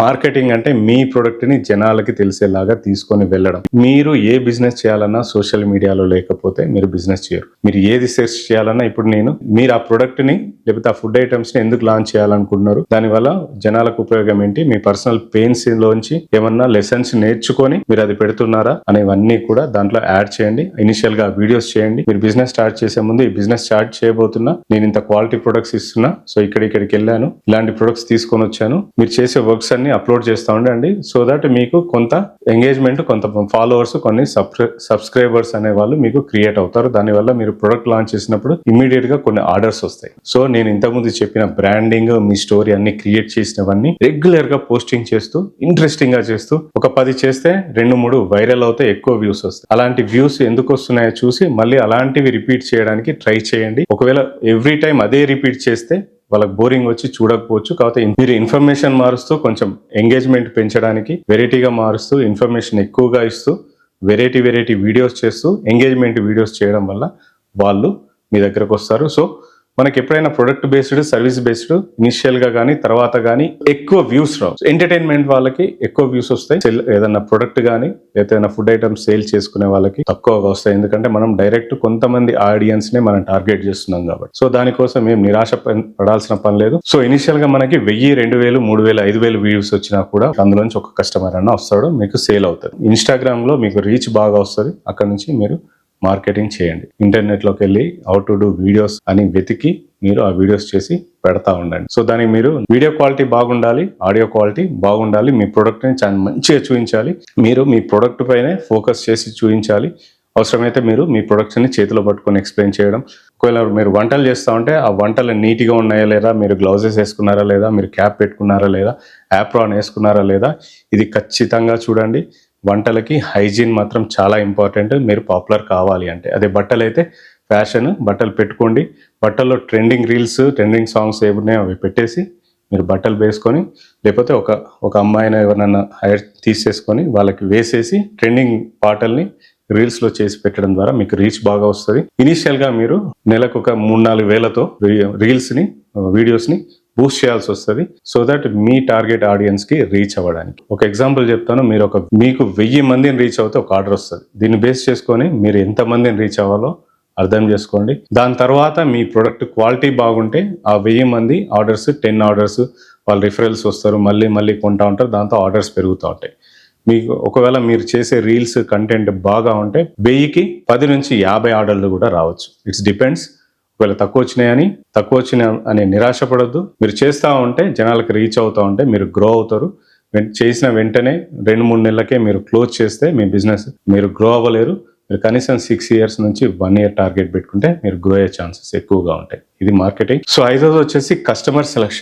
Marketing అంటే మీ product ని జనాలకి తెలిసేలాగా తీసుకొని వెళ్ళడం. మీరు ఏ బిజినెస్ చేయాలన్నా సోషల్ మీడియాలో లేకపోతే మీరు బిజినెస్ చేయరు. మీరు ఏది సెర్చ్ చేయాలన్నా ఇప్పుడు మీరు ఆ ప్రొడక్ట్ ని లేకపోతే ఆ ఫుడ్ ఐటమ్స్ ని ఎందుకు లాంచ్ చేయాలనుకుంటున్నారు, దానివల్ల జనాలకు ఉపయోగం ఏంటి, మీ పర్సనల్ పెయిన్స్ లోంచి ఏమన్నా లెసన్స్ నేర్చుకొని మీరు అది పెడుతున్నారా అనేవన్నీ కూడా దాంట్లో యాడ్ చేయండి. ఇనిషియల్ గా వీడియోస్ చేయండి. మీరు బిజినెస్ స్టార్ట్ చేసే ముందు ఈ బిజినెస్ స్టార్ట్ చేయబోతున్నా, నేను ఇంత క్వాలిటీ ప్రొడక్ట్స్ ఇస్తున్నా, సో ఇక్కడికి వెళ్ళాను, ఇలాంటి ప్రొడక్ట్స్ తీసుకొని వచ్చాను, మీరు చేసే వర్క్స్ అన్ని అప్లోడ్ చేస్తూ ఉండండి. సో దట్ మీకు కొంత ఎంగేజ్మెంట్, కొంత ఫాలోవర్స్, కొన్ని సబ్స్క్రైబర్స్ అనే వాళ్ళు మీకు క్రియేట్ అవుతారు. దానివల్ల మీరు ప్రొడక్ట్ లాంచ్ చేసినప్పుడు ఇమీడియట్ గా కొన్ని ఆర్డర్స్ వస్తాయి. సో నేను ఇంతకుముందు చెప్పిన బ్రాండింగ్, మీ స్టోరీ అన్ని క్రియేట్ చేసినవన్నీ రెగ్యులర్ గా పోస్టింగ్ చేస్తూ, ఇంట్రెస్టింగ్ గా చేస్తూ, ఒక 10 చేస్తే 2-3 వైరల్ అవుతాయి, ఎక్కువ వ్యూస్ వస్తాయి. అలాంటి వ్యూస్ ఎందుకు వస్తున్నాయో చూసి మళ్ళీ అలాంటివి రిపీట్ చేయడానికి ట్రై చేయండి. ఒకవేళ ఎవ్రీ టైం అదే రిపీట్ చేస్తే వాళ్ళకి బోరింగ్ వచ్చి చూడకపోవచ్చు. కాకపోతే మీరు ఇన్ఫర్మేషన్ మారుస్తూ, కొంచెం ఎంగేజ్మెంట్ పెంచడానికి వెరైటీగా మారుస్తూ, ఇన్ఫర్మేషన్ ఎక్కువగా ఇస్తూ, వెరైటీ వీడియోస్ చేస్తూ, ఎంగేజ్మెంట్ వీడియోస్ చేయడం వల్ల వాళ్ళు మీ దగ్గరకు వస్తారు. సో మనకి ఎప్పుడైనా product based, service based initial గా కానీ తర్వాత కానీ ఎక్కువ వ్యూస్ రావు. ఎంటర్టైన్మెంట్ వాళ్ళకి ఎక్కువ వ్యూస్ వస్తాయి. ఏదైనా ప్రొడక్ట్ కానీ ఏదైనా ఫుడ్ ఐటమ్స్ సేల్ చేసుకునే వాళ్ళకి తక్కువగా వస్తాయి. ఎందుకంటే మనం డైరెక్ట్ కొంతమంది ఆడియన్స్ నే మనం టార్గెట్ చేస్తున్నాం కాబట్టి. సో దానికోసం ఏం నిరాశ పడాల్సిన పని లేదు. సో ఇనిషియల్ గా మనకి 1000, 2000, 3000, 5000 వ్యూస్ వచ్చినా కూడా అందులోంచి ఒక కస్టమర్ అన్న వస్తాడు, మీకు సేల్ అవుతుంది. ఇన్స్టాగ్రామ్ లో మీకు రీచ్ బాగా వస్తుంది. అక్కడ నుంచి మీరు మార్కెటింగ్ చేయండి. ఇంటర్నెట్ లోకి వెళ్ళి హౌ టు డూ వీడియోస్ అని వెతికి మీరు ఆ వీడియోస్ చేసి పెడతా ఉండండి. సో దానికి మీరు వీడియో క్వాలిటీ బాగుండాలి, ఆడియో క్వాలిటీ బాగుండాలి, మీ ప్రొడక్ట్ ని చాలా మంచిగా చూపించాలి, మీరు మీ ప్రొడక్ట్ పైనే ఫోకస్ చేసి చూపించాలి. అవసరమైతే మీరు మీ ప్రొడక్ట్స్ ని చేతిలో పట్టుకొని ఎక్స్ప్లెయిన్ చేయడం. ఒకవేళ మీరు వంటలు చేస్తూ ఉంటే ఆ వంటలు నీట్గా ఉన్నాయా లేదా, మీరు గ్లౌజెస్ వేసుకున్నారా లేదా, మీరు క్యాప్ పెట్టుకున్నారా లేదా, యాప్రాన్ వేసుకున్నారా లేదా, ఇది ఖచ్చితంగా చూడండి. వంటలకి హైజీన్ మాత్రం చాలా ఇంపార్టెంట్. మీరు పాపులర్ కావాలి అంటే, అదే బట్టలు అయితే ఫ్యాషన్, బట్టలు పెట్టుకోండి. బట్టల్లో ట్రెండింగ్ రీల్స్, ట్రెండింగ్ సాంగ్స్ ఏమున్నాయో అవి పెట్టేసి మీరు బట్టలు వేసుకొని, లేకపోతే ఒక అమ్మాయిని ఎవరినన్నా హైర్ తీసేసుకొని వాళ్ళకి వేసేసి ట్రెండింగ్ పాటల్ని రీల్స్ లో చేసి పెట్టడం ద్వారా మీకు రీచ్ బాగా వస్తుంది. ఇనిషియల్ గా మీరు నెలకు ఒక 3-4 వేలతో రీల్స్ ని, వీడియోస్ ని బూస్ట్ చేయాల్సి వస్తుంది. So that me target audience కి రీచ్ అవ్వడానికి. ఒక ఎగ్జాంపుల్ చెప్తాను. మీకు 1000 మందిని రీచ్ అవుతే ఒక ఆర్డర్ వస్తుంది. దీన్ని బేస్ చేసుకొని మీరు ఎంత మందిని రీచ్ అవ్వాలో అర్థం చేసుకోండి. దాని తర్వాత మీ ప్రొడక్ట్ క్వాలిటీ బాగుంటే ఆ 1000 మంది ఆర్డర్స్, 10 ఆర్డర్స్, వాళ్ళు రిఫరల్స్ వస్తారు, మళ్ళీ కొంటా ఉంటారు, దాంతో ఆర్డర్స్ పెరుగుతూ ఉంటాయి. మీకు ఒకవేళ మీరు చేసే రీల్స్ కంటెంట్ బాగా ఉంటే 1000కి 10 నుంచి 50 ఆర్డర్లు కూడా రావచ్చు. It's depends. ఒకవేళ తక్కువ వచ్చినాయి అని నిరాశపడద్దు. మీరు చేస్తూ ఉంటే, జనాలకు రీచ్ అవుతూ ఉంటే మీరు గ్రో అవుతారు. చేసిన వెంటనే 2-3 నెలలకే మీరు క్లోజ్ చేస్తే మీ బిజినెస్ మీరు గ్రో అవ్వలేరు. మీరు కనీసం 6 years నుంచి 1 year టార్గెట్ పెట్టుకుంటే మీరు గ్రో అయ్యే ఛాన్సెస్ ఎక్కువగా ఉంటాయి. ఇది మార్కెటింగ్. సో 5వ వచ్చేసి కస్టమర్ సెలక్షన్.